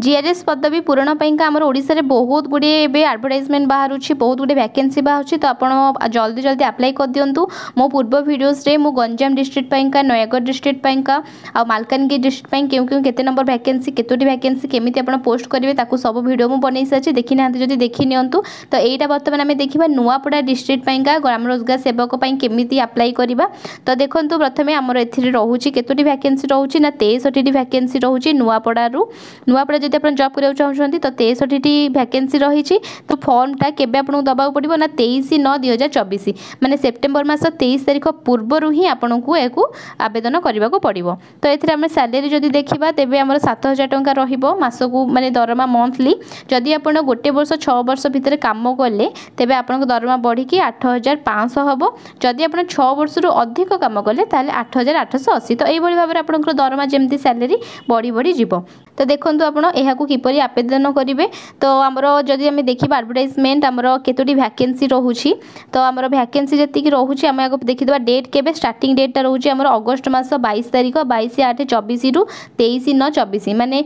GRS पदवी पूरण पाइंका आमर ओडिशा रे बहुत गुड़े एबे एडवर्टाइजमेंट बाहर बहुत गुड़े वैकेंसी बाहर तो आप जल्दी जल्दी अप्लाई कर दिंतु। मो पूर्व वीडियोस रे मु गंजाम डिस्ट्रिक्ट पाइंका नयागढ़ डिस्ट्रिक्ट पाइंका आ मालकानगिरी डिस्ट्रिक्ट पाइन क्यों क्यों केते नंबर वैकेंसी केतोटी वैकेंसी केमिति आपण पोस्ट करेंगे ताकू सब वीडियो मु बनई सारी देखी ना जदि देखी नियंतु। तो एटा बर्तमान आम देखा नुआपड़ा डिस्ट्रिक्ट पाइंका ग्राम रोजगार सेवक केमिति अप्लाई करबा। तो देखंतु प्रथमे आमर एथिरे रहउची केतोटी वैकेंसी रहउची ना 63 वैकेंसी रहउची नुआपड़ा जदि आप जॉब करा चाहते तो 63 वैकेंसी रही। तो फॉर्मटा केबे आपको दबा पड़ो ना 23/9/2024 माने सेप्टेम्बर मास 23 तारीख पूर्वर ही आपको यह आवेदन करने को पड़ो। तो ये आम सैलरी जदि देखा तेज आम 7,000 टंका रसकू माने दरमा मंथली। जदि आप गोटे वर्ष 6 वर्ष भितर काम कले तेज आप दरमा बढ़ी 8,500 हम। जदि आप 6 वर्ष रु अधिक काम कले 8,880। तो यही भाव में आप दरमा जमी सैलरी बढ़ी बढ़ी जीव। तो देखो आपको किपरि आवेदन करेंगे। तो आमर जदि आम देखा एडवर्टाइजमेंट आमर केतोटी वैकेंसी रोचे। तो आमर वैकेंसी जी रोचे आम आगे देखीद डेट के स्टार्टिंग डेटा रोचे आमर अगस्ट मास 22 तारीख 22/8/24 रु 23/9/24 माने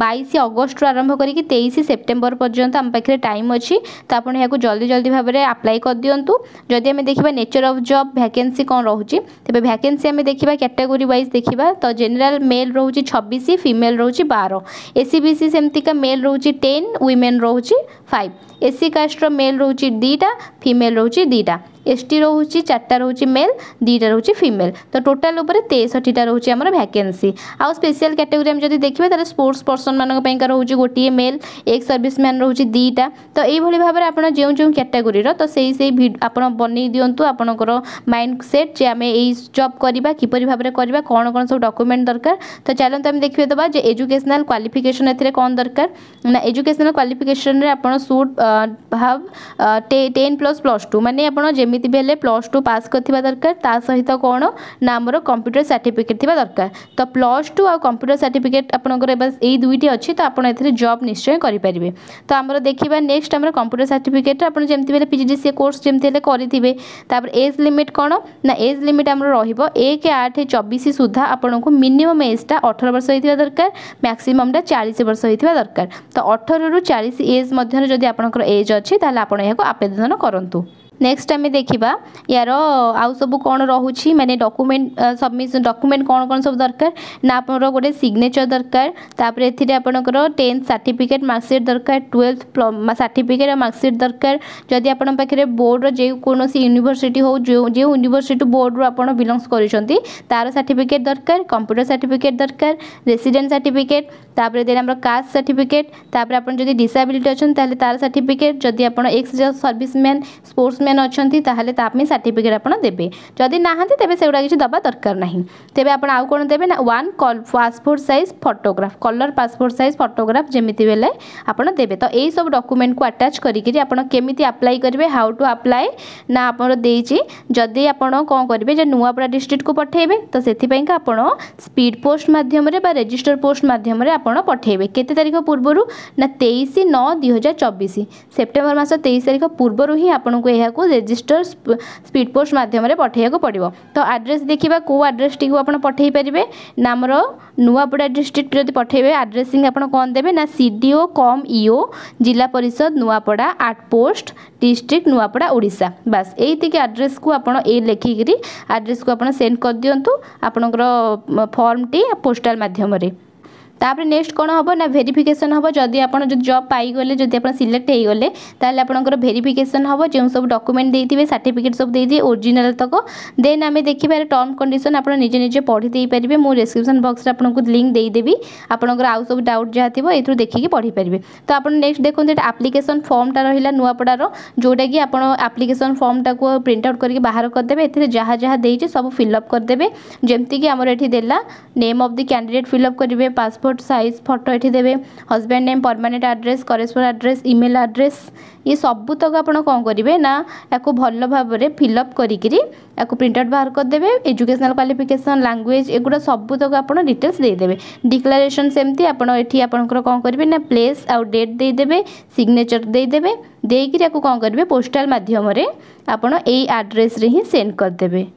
22 अगस्ट आरंभ करके 23 सेप्टेम्बर पर्यंत आम पाखे टाइम अच्छी। तो आप जल्दी जल्दी भाव में अप्लाई कर दिंतु। जदि आम देखा नेचर ऑफ जॉब वैकेंसी कौन रोचे तेज वैकेंसी आम देखा कैटेगोरी वाइज देखा। तो जनरल मेल रोचे 26 फीमेल रोचे 12 एससीबीसी सेमती का मेल रोचे 10 वुमेन रोचे 5 एससी कास्ट मेल रोचे 2टा फीमेल रोचे 2टा एसटी रोचे 4टा रोचे मेल 2टा रोचे फीमेल। तो टोटाल उपर 63टा रोचे आमर वैकेंसी। आउ स्पेशल कैटेगरी हम जदि देखिए तार स्पोर्ट्स पर्सन मानक रोचे गोटे मेल एक सर्विसमैन रोचे 2टा। तो यही भाव में आप जो जो कैटेगोरी तो से आप बनई दिंतु आपंकर माइंड सेट जे आम यही जॉब करवा किपरि भाव में करवा कौन कौन सब डॉक्यूमेंट दरकार। तो चलते आम देखिए दबा जे एजुकेशनल क्वालिफिकेशन ए कौन दरकार ना एजुकेशनल क्वालिफिकेशन आपड़ सुड हाव 10++2 माने आपड़ जमीती भी हेल्ले +2 पास करथिबा दरकार। ता सहित कौन ना आमर कंप्यूटर सर्टिफिकेट थिबा दरकार। तो +2 आ कंप्यूटर सर्टिफिकेट आपनकर बस यही दुईटी अच्छी तो आपड़ ए जॉब निश्चय करेंगे। तो आमर देखा नेक्स्ट आमर कंप्यूटर सर्टिफिकेट आप जमी भी PGDCA कोर्स जमी करेंगे। तापर एज लिमिट कौन ना एज लिमिट आमर रहिबो 1/8/24 सुधा आपन को मिनिमम एजटा 18 वर्ष होइथिबा दरकार मैक्सिममटा 40 वर्ष होइथिबा दरकार। तो 18 रु 40 एज मध्य जदि आपनकर एज अच्छी ताले आपण यहाको आवेदन करंतु। नेक्स्ट आम देखा यार आउ सब कौन रोचे माने डॉक्यूमेंट सबमिशन डॉक्यूमेंट कौन कौन सब दरकार ना आप गोटे सिग्नेचर दरकार। तापर एथिरे आपनकर 10th सर्टिफिकेट मार्कशीट दरकार 12th सर्टिफिकेट और मार्कशीट दरकार। जदि आपन पाखे बोर्ड जो कौन यूनिवर्सिटी हो जो यूनिवर्सिटी बोर्ड रू आप बिलंग्स कर तार सर्टिफिकेट दरकार कंप्यूटर सर्टिफिकेट दरकार रेसिडेंट सर्टिफिकेट तापर देन हमर कास्ट सर्टिफिकेट तापर आपन जदि डिसेबिलिटी अछन ताले तार सर्टिफिकेट जदि आपन एक्स सर्विसमैन स्पोर्ट्समैन अच्छा ताहले तापी सर्टिफिकेट आप देवे। जदि नहांती तेबे सेगुड़ा किसी दबा दरकार नहीं। तेबे आप आउ कौन देवे ना 1 passport size photograph colour passport size photograph जमीती बेले आप देवे। तो यही सब डॉक्यूमेंट को अटैच करिकि आपन केमिति अप्लाई करेंगे हाउ टू अप्लाई ना आपन देइछि। जदि आपन कौन करेंगे जो नुआपड़ा डिस्ट्रिक्ट को पठेबे तो सेथिपैं का आपन स्पीड पोस्ट माध्यम बा रजिस्टर पोस्ट माध्यम आपन पठेबे केते तारीख पूर्व ना 23/9/2024 सेप्टेम्बर मास 23 तारीख पूर्व ही आपन को यह रजिस्टर स्पीड पोस्ट माध्यम पठेया पड़ो। तो एड्रेस देखा कौ एड्रेस टी आप पठे पारे ना आमर नुआपड़ा डिस्ट्रिक्ट जब पठेबे एड्रेसिंग आप कौन देवे ना CDO कम EO जिला परिषद नुआपड़ा 8 पोस्ट डिस्ट्रिक्ट नुआपड़ा ओडिशा। बस यही एड्रेस को आप लिखिकी एड्रेस को आप सेंड कर दिंतु आपनकर फॉर्म टी पोस्टाल माध्यम। तापर नेक्स्ट कौन हम ना वेरिफिकेशन हम जदि आप जॉब पाईगले जदि आप सिलेक्ट हो गले ताले आपनकर वेरिफिकेशन हम जो सब डॉक्यूमेंट देते सर्टिफिकेट सब देते ओरिजिनल तक देन आम देखिए टर्म कंडीशन आप निजे निजे पढ़ी दे पारे। मु डिस्क्रिप्शन बॉक्स रे आपको लिंक देदेवी आपनकर आउ सब डाउट जहाँ थी ये देखिए पढ़ी पारे। तो आप नेक्स्ट देखो एप्लिकेशन फॉर्मटा रहा नुआपड़ार जोटा कि आप एप्लिकेशन फॉर्मटा को प्रिंट आउट करके बाहर करदे ए जहाँ जहाँ देती सब फिलअप करदे जमती आमर ये देला name of the candidate fill up करेंगे पासपोर्ट साइज फोटो ये देवे husband name permanent address correspond address email address ये सबू तक आप कौन करेंगे ना या भल भाव में फिलअप करी प्रिंट आउट बाहर करदे एजुकेशनल क्वालिफिकेशन लैंग्वेज एगुड़ा सबू तक आप डिटेल्स देदेवे। डिक्लेरेशन सेमती आपंकर कौन करेंगे ना प्लेस आउ डेट देदेवे सिग्नेचर देदेवे देकर कौन करेंगे पोस्टाल माध्यम आप एड्रेस रे ही सेंड करदे।